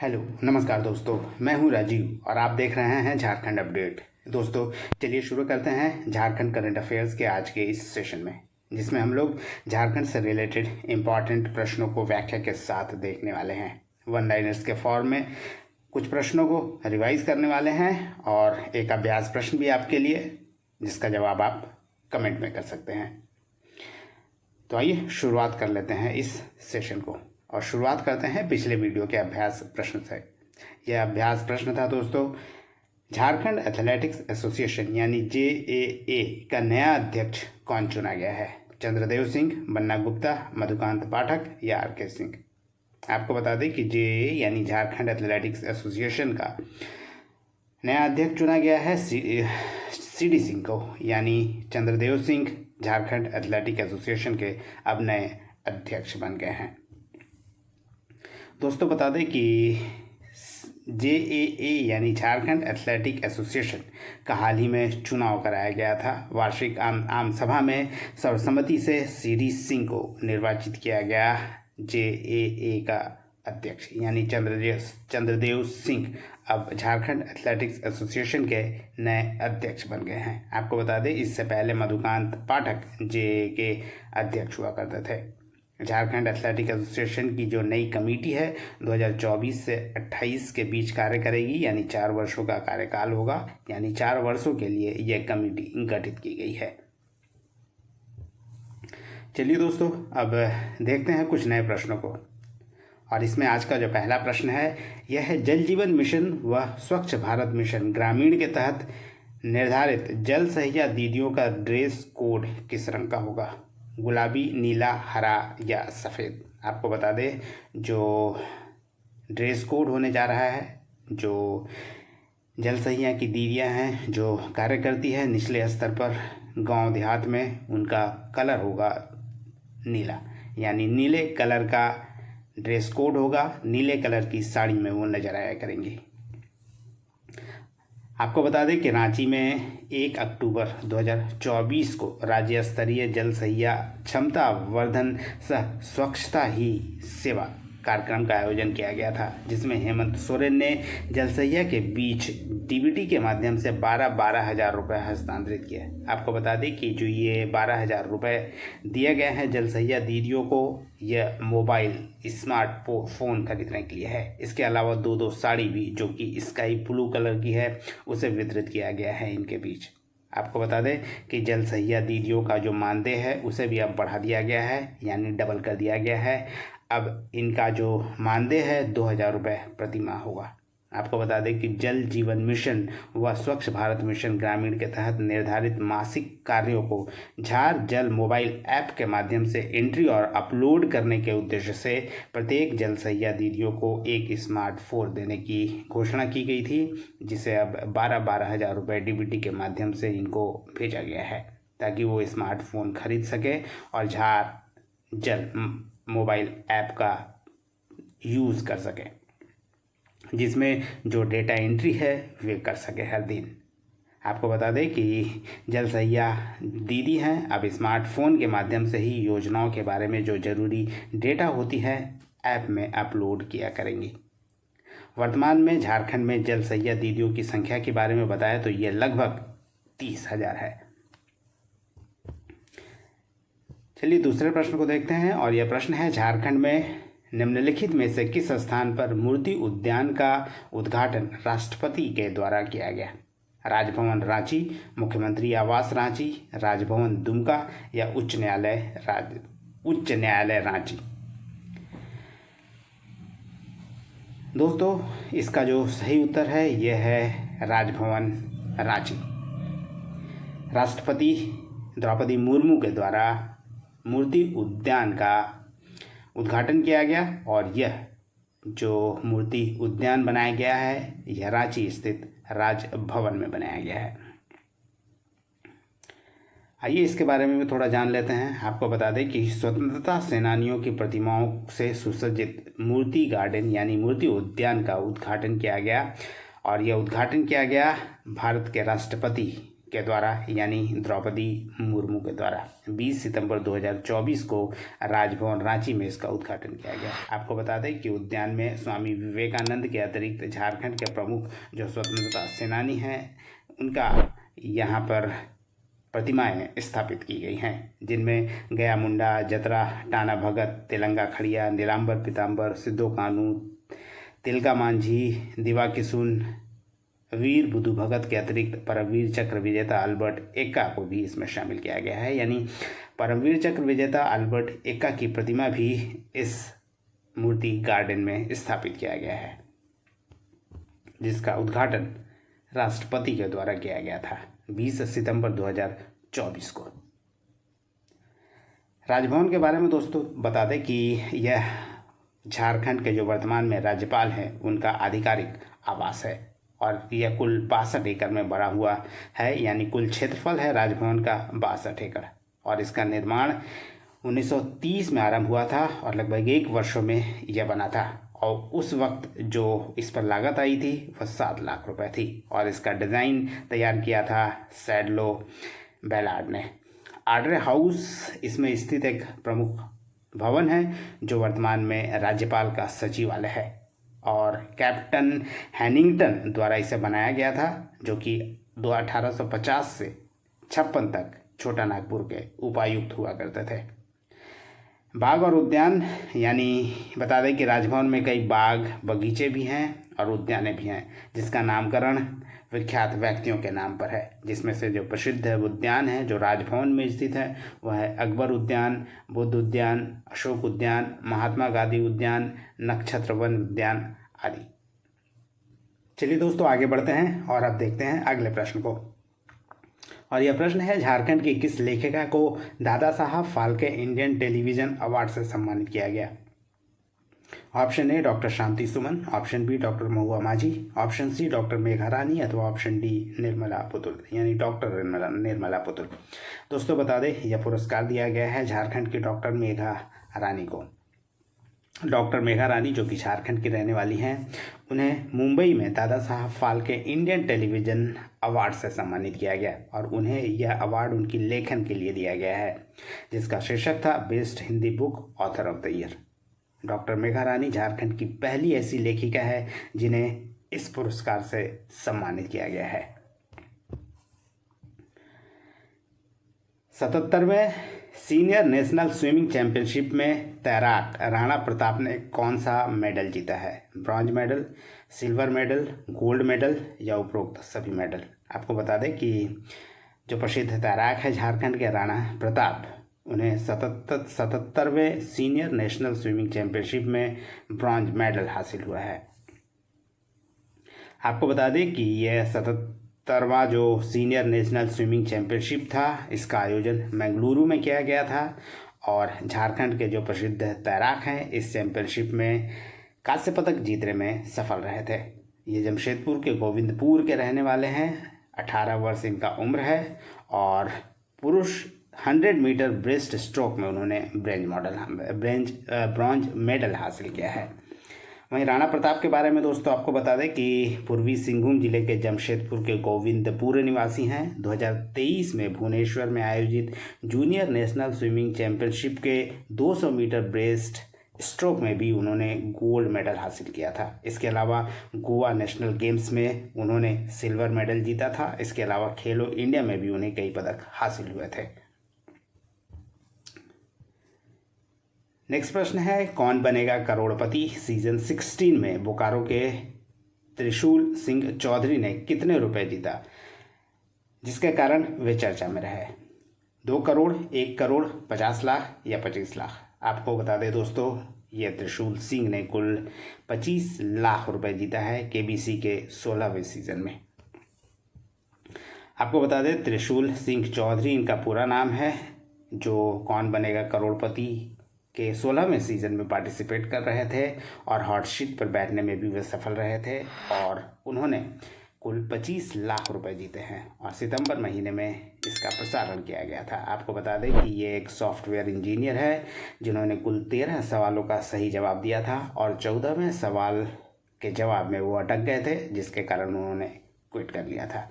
Hello नमस्कार दोस्तों, मैं हूं राजीव और आप देख रहे हैं झारखंड अपडेट। दोस्तों चलिए शुरू करते हैं झारखंड करंट अफेयर्स के आज के इस सेशन में, जिसमें हम लोग झारखंड से रिलेटेड इम्पॉर्टेंट प्रश्नों को व्याख्या के साथ देखने वाले हैं। वन लाइनर्स के फॉर्म में कुछ प्रश्नों को रिवाइज करने वाले हैं और एक अभ्यास प्रश्न भी आपके लिए, जिसका जवाब आप कमेंट में कर सकते हैं। तो आइए शुरुआत कर लेते हैं इस सेशन को और शुरुआत करते हैं पिछले वीडियो के अभ्यास प्रश्न से। यह अभ्यास प्रश्न था दोस्तों, झारखंड एथलेटिक्स एसोसिएशन यानी JAA का नया अध्यक्ष कौन चुना गया है? चंद्रदेव सिंह, बन्ना गुप्ता, मधुकांत पाठक या RK सिंह? आपको बता दें कि JAA यानी झारखंड एथलेटिक्स एसोसिएशन का नया अध्यक्ष चुना गया है CD सिंह को, यानी चंद्रदेव सिंह झारखंड एथलेटिक एसोसिएशन के अब नए अध्यक्ष बन गए हैं। दोस्तों बता दें कि JAA यानी झारखंड एथलेटिक एसोसिएशन का हाल ही में चुनाव कराया गया था। वार्षिक आम सभा में सर्वसम्मति से CD सिंह को निर्वाचित किया गया। JAA का अध्यक्ष यानी चंद्रदेव सिंह अब झारखंड एथलेटिक्स एसोसिएशन के नए अध्यक्ष बन गए हैं। आपको बता दें इससे पहले मधुकांत पाठक JAA के अध्यक्ष हुआ करते थे। झारखंड एथलेटिक एसोसिएशन की जो नई कमेटी है 2024 से 28 के बीच कार्य करेगी, यानी 4 वर्षों का कार्यकाल होगा, यानी 4 वर्षों के लिए यह कमेटी गठित की गई है। चलिए दोस्तों अब देखते हैं कुछ नए प्रश्नों को, और इसमें आज का जो पहला प्रश्न है यह है, जल जीवन मिशन व स्वच्छ भारत मिशन ग्रामीण के तहत निर्धारित जल सहिया दीदियों का ड्रेस कोड किस रंग का होगा? गुलाबी, नीला, हरा या सफ़ेद? आपको बता दें जो ड्रेस कोड होने जा रहा है, जो जल सहिया की दीदियां हैं जो कार्य करती है निचले स्तर पर गांव देहात में, उनका कलर होगा नीला, यानी नीले कलर का ड्रेस कोड होगा। नीले कलर की साड़ी में वो नजर आया करेंगी। आपको बता दें कि रांची में 1 अक्टूबर 2024 को राज्य स्तरीय जल सहिया क्षमता वर्धन सह स्वच्छता ही सेवा कार्यक्रम का आयोजन किया गया था, जिसमें हेमंत सोरेन ने जल सहिया के बीच DBT के माध्यम से 12 हज़ार रुपये हस्तांतरित किए। आपको बता दें कि जो ये 12,000 रुपये दिए गए हैं जल सहिया दीदियों को, यह मोबाइल स्मार्टफोन खरीदने के लिए है। इसके अलावा 2 साड़ी भी, जो कि स्काई ब्लू कलर की है, उसे वितरित किया गया है इनके बीच। आपको बता दें कि जल सहिया दीदियों का जो मानदेय है उसे भी अब बढ़ा दिया गया है, यानी डबल कर दिया गया है। अब इनका जो मानदेय है 2,000 रुपये प्रति माह होगा। आपको बता दें कि जल जीवन मिशन व स्वच्छ भारत मिशन ग्रामीण के तहत निर्धारित मासिक कार्यों को झार जल मोबाइल ऐप के माध्यम से एंट्री और अपलोड करने के उद्देश्य से प्रत्येक जल सहिया दीदियों को एक स्मार्टफोन देने की घोषणा की गई थी, जिसे अब 12 हज़ार रुपये DBT के माध्यम से इनको भेजा गया है, ताकि वो स्मार्टफोन खरीद सके और झार जल मोबाइल ऐप का यूज़ कर सके, जिसमें जो डेटा एंट्री है वे कर सके हर दिन। आपको बता दें कि जल सहिया दीदी हैं अब स्मार्टफोन के माध्यम से ही योजनाओं के बारे में जो ज़रूरी डेटा होती है ऐप में अपलोड किया करेंगी। वर्तमान में झारखंड में जल सहिया दीदियों की संख्या के बारे में बताया तो ये लगभग 30,000 है। चलिए दूसरे प्रश्न को देखते हैं, और यह प्रश्न है, झारखंड में निम्नलिखित में से किस स्थान पर मूर्ति उद्यान का उद्घाटन राष्ट्रपति के द्वारा किया गया? राजभवन रांची, मुख्यमंत्री आवास रांची, राजभवन दुमका या उच्च न्यायालय रांची? दोस्तों इसका जो सही उत्तर है यह है राजभवन रांची। राष्ट्रपति द्रौपदी मुर्मू के द्वारा मूर्ति उद्यान का उद्घाटन किया गया, और यह जो मूर्ति उद्यान बनाया गया है यह रांची स्थित राजभवन में बनाया गया है। आइए इसके बारे में भी थोड़ा जान लेते हैं। आपको बता दें कि स्वतंत्रता सेनानियों की प्रतिमाओं से सुसज्जित मूर्ति गार्डन यानी मूर्ति उद्यान का उद्घाटन किया गया, और यह उद्घाटन किया गया भारत के राष्ट्रपति के द्वारा यानी द्रौपदी मुर्मू के द्वारा 20 सितंबर 2024 को राजभवन रांची में इसका उद्घाटन किया गया। आपको बता दें कि उद्यान में स्वामी विवेकानंद के अतिरिक्त झारखंड के प्रमुख जो स्वतंत्रता सेनानी हैं उनका यहाँ पर प्रतिमाएं स्थापित की गई हैं, जिनमें गया मुंडा, जतरा टाना भगत, तेलंगा खड़िया, नीलांबर पीताम्बर, सिद्धो कानू, तिलका मांझी, दिवा किशुन, वीर बुद्धू भगत के अतिरिक्त परमवीर चक्र विजेता अल्बर्ट एक्का को भी इसमें शामिल किया गया है। यानी परमवीर चक्र विजेता अल्बर्ट एक्का की प्रतिमा भी इस मूर्ति गार्डन में स्थापित किया गया है, जिसका उद्घाटन राष्ट्रपति के द्वारा किया गया था 20 सितंबर 2024 को। राजभवन के बारे में दोस्तों बता दें कि यह झारखंड के जो वर्तमान में राज्यपाल हैं उनका आधिकारिक आवास है और यह कुल 62 एकड़ में बना हुआ है। यानी कुल क्षेत्रफल है राजभवन का 62 एकड़ और इसका निर्माण 1930 में आरंभ हुआ था और लगभग 1 वर्षों में यह बना था। और उस वक्त जो इस पर लागत आई थी वह 7 लाख रुपए थी और इसका डिज़ाइन तैयार किया था सैडलो बेलार्ड ने। आर्डरे हाउस इसमें स्थित एक प्रमुख भवन है जो वर्तमान में राज्यपाल का सचिवालय है और कैप्टन हैनिंगटन द्वारा इसे बनाया गया था, जो कि 1850 से 56 तक छोटा नागपुर के उपायुक्त हुआ करते थे। बाग और उद्यान, यानी बता दें कि राजभवन में कई बाग बगीचे भी हैं और उद्याने भी हैं, जिसका नामकरण विख्यात व्यक्तियों के नाम पर है, जिसमें से जो प्रसिद्ध उद्यान है जो राजभवन में स्थित है वह है अकबर उद्यान, बुद्ध उद्यान, अशोक उद्यान, महात्मा गांधी उद्यान, नक्षत्र वन उद्यान आदि। चलिए दोस्तों आगे बढ़ते हैं और अब देखते हैं अगले प्रश्न को। और यह प्रश्न है, झारखंड की किस लेखिका को Dada Saheb Phalke Indian television award से सम्मानित किया गया? Option A doctor Shanti Suman, option B doctor Mahua Majhi, option C doctor Megha Rani अथवा ऑप्शन डी निर्मला पुतुल, यानी डॉक्टर निर्मला पुतुल। दोस्तों बता दें यह पुरस्कार दिया गया है झारखंड की डॉक्टर मेघा रानी को। डॉक्टर मेघा रानी जो कि झारखंड की रहने वाली हैं, उन्हें मुंबई में Dada Saheb Phalke Indian television award से सम्मानित किया गया और उन्हें यह अवार्ड उनकी लेखन के लिए दिया गया है, जिसका शीर्षक था best Hindi book author of the year. Doctor Megha Rani Jharkhand की पहली ऐसी लेखिका है जिन्हें इस पुरस्कार से सम्मानित किया गया है। 77वें सीनियर नेशनल स्विमिंग चैंपियनशिप में तैराक राणा प्रताप ने कौन सा मेडल जीता है? Bronze medal, silver medal, gold medal या उपरोक्त सभी मेडल? आपको बता दें कि जो प्रसिद्ध तैराक है झारखंड के राणा प्रताप, उन्हें 77वें सीनियर नेशनल स्विमिंग चैंपियनशिप में ब्रॉन्ज मेडल हासिल हुआ है। आपको बता दें कि यह 77वां जो सीनियर नेशनल स्विमिंग चैंपियनशिप था, इसका आयोजन बेंगलुरु में किया गया था और झारखंड के जो प्रसिद्ध तैराक हैं इस चैंपियनशिप में कांस्य पदक जीतने में सफल रहे थे। ये जमशेदपुर के गोविंदपुर के रहने वाले हैं, 18 वर्ष इनका उम्र है और पुरुष 100 मीटर ब्रेस्ट स्ट्रोक में उन्होंने ब्रॉन्ज मेडल हासिल किया है। वहीं राणा प्रताप के बारे में दोस्तों आपको बता दें कि पूर्वी सिंहभूम जिले के जमशेदपुर के गोविंदपुर निवासी हैं। 2023 में भुवनेश्वर में आयोजित जूनियर नेशनल स्विमिंग चैंपियनशिप के 200 मीटर ब्रेस्ट स्ट्रोक में भी उन्होंने गोल्ड मेडल हासिल किया था। इसके अलावा गोवा नेशनल गेम्स में उन्होंने सिल्वर मेडल जीता था। इसके अलावा खेलो इंडिया में भी उन्हें कई पदक हासिल हुए थे। नेक्स्ट प्रश्न है, कौन बनेगा करोड़पति सीजन 16 में बोकारो के त्रिशूल सिंह चौधरी ने कितने रुपए जीता जिसके कारण वे चर्चा में रहे? 2 करोड़, 1 करोड़, 50 लाख या 25 लाख? आपको बता दें दोस्तों, ये त्रिशूल सिंह ने कुल 25 लाख रुपए जीता है केबीसी के 16वें सीजन में। आपको बता दें त्रिशूल सिंह चौधरी इनका पूरा नाम है, जो कौन बनेगा करोड़पति के 16वें सीजन में पार्टिसिपेट कर रहे थे और हॉट सीट पर बैठने में भी वे सफल रहे थे और uन्होंने कुल 25 लाख रुपए जीते हैं और सितंबर महीने में इसका प्रसारण किया गया था। आपको बता दें कि ये एक सॉफ्टवेयर इंजीनियर है जिन्होंने कुल 13 सवालों का सही जवाब दिया था और 14वें सवाल के जवाब में वो अटक गए थे, जिसके कारण उन्होंने क्विट कर लिया था।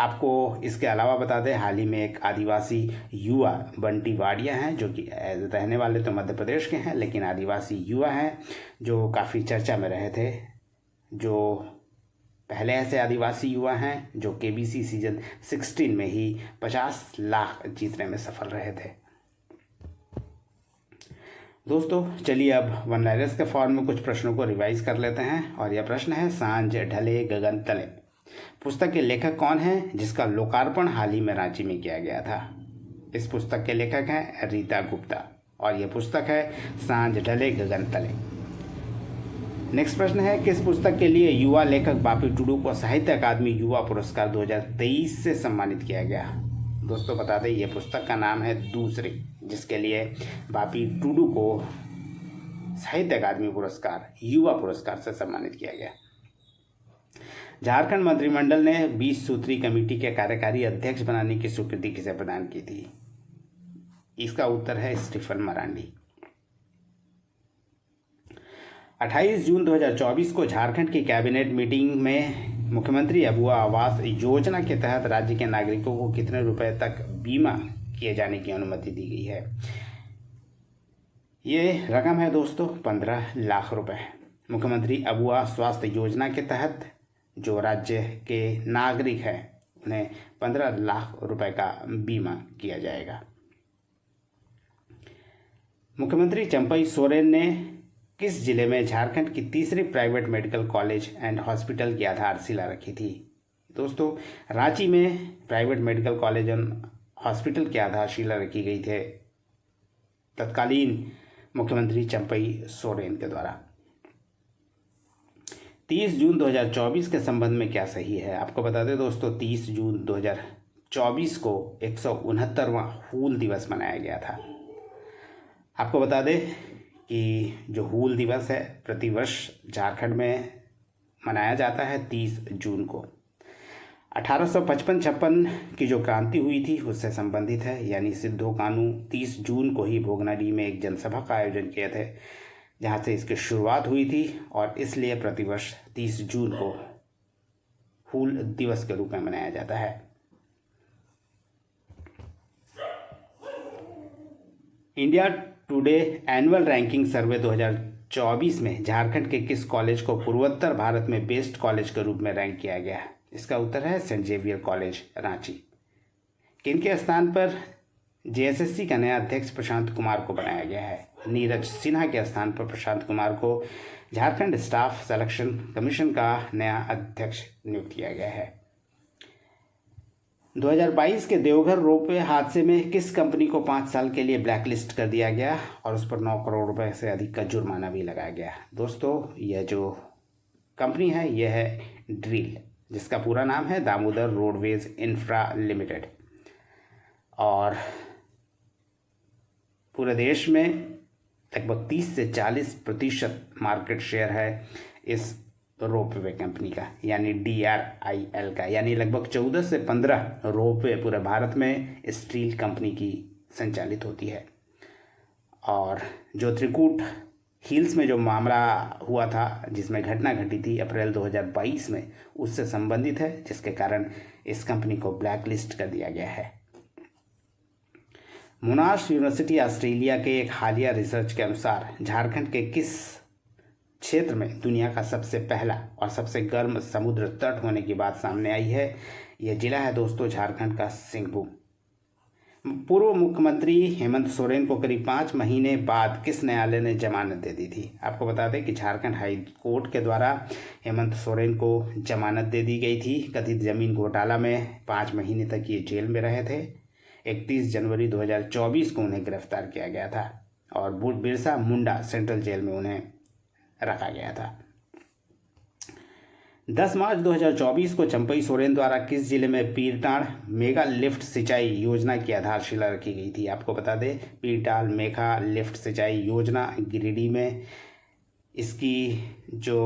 आपको इसके अलावा बता दें, हाल ही में एक आदिवासी युवा बंटी वाडिया हैं, जो कि रहने वाले तो मध्य प्रदेश के हैं, लेकिन आदिवासी युवा हैं जो काफ़ी चर्चा में रहे थे, जो पहले ऐसे आदिवासी युवा हैं जो केबीसी सीजन 16 में ही 50 लाख जीतने में सफल रहे थे। दोस्तों चलिए अब वन लाइनर्स के फॉर्म में कुछ प्रश्नों को रिवाइज कर लेते हैं। और यह प्रश्न है, सांझ ढले गगन तले पुस्तक के लेखक कौन है, जिसका लोकार्पण हाल ही में रांची में किया गया था। इस पुस्तक के लेखक हैं रीता गुप्ता और यह पुस्तक है सांझ ढले गगन तले। नेक्स्ट प्रश्न है, किस पुस्तक के लिए युवा लेखक बापी टुडू को साहित्य अकादमी युवा पुरस्कार 2023 से सम्मानित किया गया। दोस्तों बता दें, यह पुस्तक का नाम है दूसरी, जिसके लिए बापी टुडू को साहित्य अकादमी पुरस्कार युवा पुरस्कार से सम्मानित किया गया। झारखंड मंत्रिमंडल ने 20 सूत्री कमेटी के कार्यकारी अध्यक्ष बनाने की स्वीकृति किसे प्रदान की थी। इसका उत्तर है स्टीफन मरांडी। 28 जून 2024 को झारखंड की कैबिनेट मीटिंग में मुख्यमंत्री अबुआ आवास योजना के तहत राज्य के नागरिकों को कितने रुपए तक बीमा किए जाने की अनुमति दी गई है। ये रकम है दोस्तों 15 लाख रुपए। मुख्यमंत्री अबुआ स्वास्थ्य योजना के तहत जो राज्य के नागरिक हैं उन्हें 15 लाख रुपए का बीमा किया जाएगा। मुख्यमंत्री चंपई सोरेन ने किस जिले में झारखंड की तीसरी private medical college and hospital की आधारशिला रखी थी। दोस्तों रांची में private medical college and hospital की आधारशिला रखी गई थे तत्कालीन मुख्यमंत्री चंपई सोरेन के द्वारा। 30 जून 2024 के संबंध में क्या सही है। आपको बता दें दोस्तों, 30 जून 2024 को 169वां हूल दिवस मनाया गया था। आपको बता दें कि जो हूल दिवस है प्रतिवर्ष झारखंड में मनाया जाता है 30 जून को। 1855-56 की जो क्रांति हुई थी उससे संबंधित है, यानी सिद्धो कानू 30 जून को ही भोगनाडीह में एक जनसभा का आयोजन किए थे, जहाँ से इसकी शुरुआत हुई थी और इसलिए प्रतिवर्ष 30 जून को हूल दिवस के रूप में मनाया जाता है। इंडिया टुडे एनुअल रैंकिंग सर्वे 2024 में झारखंड के किस कॉलेज को पूर्वोत्तर भारत में बेस्ट कॉलेज के रूप में रैंक किया गया। इसका उत्तर है सेंट जेवियर कॉलेज रांची। किनके स्थान पर जेएसएससी का नया अध्यक्ष प्रशांत कुमार को बनाया गया है। नीरज सिन्हा के स्थान पर प्रशांत कुमार को झारखंड स्टाफ सिलेक्शन कमीशन का नया अध्यक्ष नियुक्त किया गया है। 2022 के देवघर रोपवे हादसे में किस कंपनी को 5 साल के लिए ब्लैकलिस्ट कर दिया गया और उस पर 9 करोड़ रुपए से अधिक का जुर्माना भी लगाया गया। दोस्तों यह जो कंपनी है यह है ड्रिल, जिसका पूरा नाम है दामोदर रोडवेज इंफ्रा लिमिटेड, और पूरे देश में लगभग 30 से 40% मार्केट शेयर है इस रोपवे कंपनी का, यानी DRIL का, यानी लगभग 14 से 15 रोपवे पूरे भारत में स्टील कंपनी की संचालित होती है। और जो त्रिकूट हिल्स में जो मामला हुआ था जिसमें घटना घटी थी अप्रैल 2022 में, उससे संबंधित है, जिसके कारण इस कंपनी को ब्लैक लिस्ट कर दिया गया है। मोनाश यूनिवर्सिटी ऑस्ट्रेलिया के एक हालिया रिसर्च के अनुसार झारखंड के किस क्षेत्र में दुनिया का सबसे पहला और सबसे गर्म समुद्र तट होने की बात सामने आई है। यह जिला है दोस्तों झारखंड का सिंहभूम। पूर्व मुख्यमंत्री हेमंत सोरेन को करीब 5 महीने बाद किस न्यायालय ने जमानत दे दी थी। आपको बता दें कि झारखंड हाई कोर्ट के द्वारा हेमंत सोरेन को जमानत दे दी गई थी। कथित जमीन घोटाला में 5 महीने तक ये जेल में रहे थे। 31 जनवरी 2024 को उन्हें गिरफ्तार किया गया था और बिरसा मुंडा सेंट्रल जेल में उन्हें रखा गया था। 10 मार्च 2024 को चंपई सोरेन द्वारा किस जिले में पीरटांड़ मेगा लिफ्ट सिंचाई योजना की आधारशिला रखी गई थी। आपको बता दें पीरटांड़ मेगा लिफ्ट सिंचाई योजना गिरिडीह में इसकी जो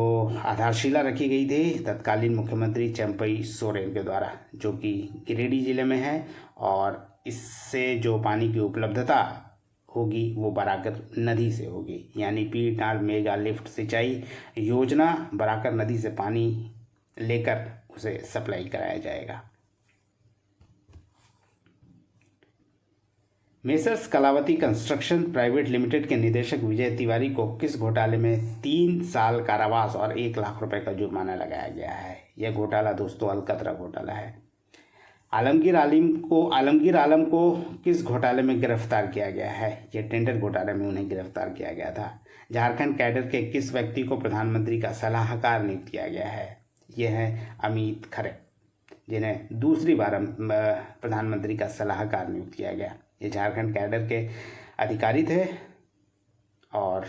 आधारशिला रखी गई थी तत्कालीन मुख्यमंत्री चंपई सोरेन के द्वारा, जो कि गिरिडीह जिले में है, और इससे जो पानी की उपलब्धता होगी वो बराकर नदी से होगी, यानी पीरटांड़ मेगा लिफ्ट सिंचाई योजना बराकर नदी से पानी लेकर उसे सप्लाई कराया जाएगा। Messrs Kalavati construction private limited के निदेशक विजय तिवारी को किस घोटाले में 3 साल कारावास और 1 लाख रुपए का जुर्माना लगाया गया है? यह घोटाला दोस्तों अलकतरा घोटाला है। आलमगीर आलम को किस घोटाले में गिरफ्तार किया गया है? यह टेंडर घोटाले में उन्हें गिरफ्तार किया गया था। झारखंड कैडर के किस व्यक्ति को प्रधानमंत्री का सलाहकार नियुक्त किया गया है? यह है अमित खरे, जिन्हें दूसरी बार प्रधानमंत्री का सलाहकार नियुक्त किया गया। ये झारखंड कैडर के अधिकारी थे और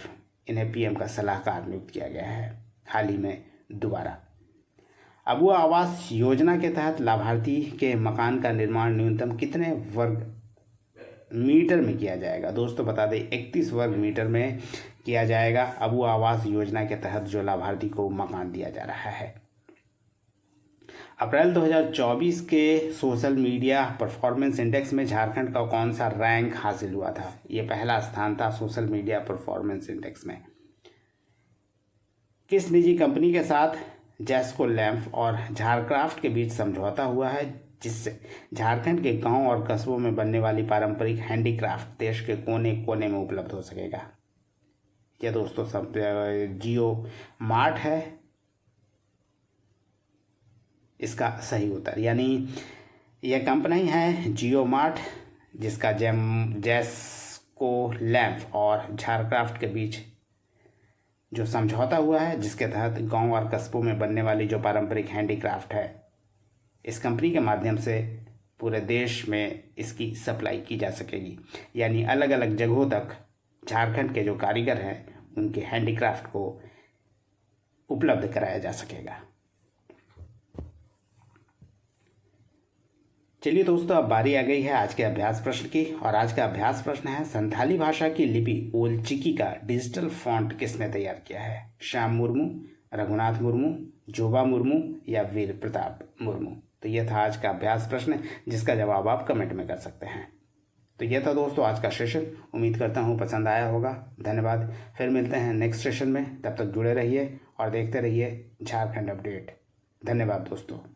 इन्हें पीएम का सलाहकार नियुक्त किया गया है हाल ही में दोबारा। अबुआ आवास योजना के तहत लाभार्थी के मकान का निर्माण न्यूनतम कितने वर्ग मीटर में किया जाएगा? दोस्तों बता दें 31 वर्ग मीटर में किया जाएगा। अबुआ आवास योजना के तहत जो लाभार्थी को मकान दिया जा रहा है। अप्रैल 2024 के सोशल मीडिया परफॉर्मेंस इंडेक्स में झारखंड का कौन सा रैंक हासिल हुआ था? ये पहला स्थान था सोशल मीडिया परफॉर्मेंस इंडेक्स में। किस निजी कंपनी के साथ जेस्को लैंप और झारक्राफ्ट के बीच समझौता हुआ है, जिससे झारखंड के गांव और कस्बों में बनने वाली पारंपरिक हैंडीक्राफ्ट देश के कोने कोने में उपलब्ध हो सकेगा? यह दोस्तों सब जियो मार्ट है इसका सही उत्तर। यानी यह कंपनी है जियो मार्ट, जिसका जेस्को लैंप और झारक्राफ्ट के बीच जो समझौता हुआ है, जिसके तहत गांव और कस्बों में बनने वाली जो पारंपरिक हैंडीक्राफ्ट है, इस कंपनी के माध्यम से पूरे देश में इसकी सप्लाई की जा सकेगी। यानी अलग अलग जगहों तक झारखंड के जो कारीगर हैं उनके हैंडीक्राफ्ट को उपलब्ध कराया जा सकेगा। चलिए दोस्तों, अब बारी आ गई है आज के अभ्यास प्रश्न की, और आज का अभ्यास प्रश्न है संथाली भाषा की लिपि ओलचिकी का डिजिटल फॉन्ट किसने तैयार किया है? श्याम मुर्मू, रघुनाथ मुर्मू, जोबा मुर्मू या वीर प्रताप मुर्मू? तो यह था आज का अभ्यास प्रश्न, जिसका जवाब आप कमेंट में कर सकते हैं। तो यह था दोस्तों आज का सेशन। उम्मीद करता हूँ पसंद आया होगा। धन्यवाद। फिर मिलते हैं नेक्स्ट सेशन में। तब तक जुड़े रहिए और देखते रहिए झारखंड अपडेट। धन्यवाद दोस्तों।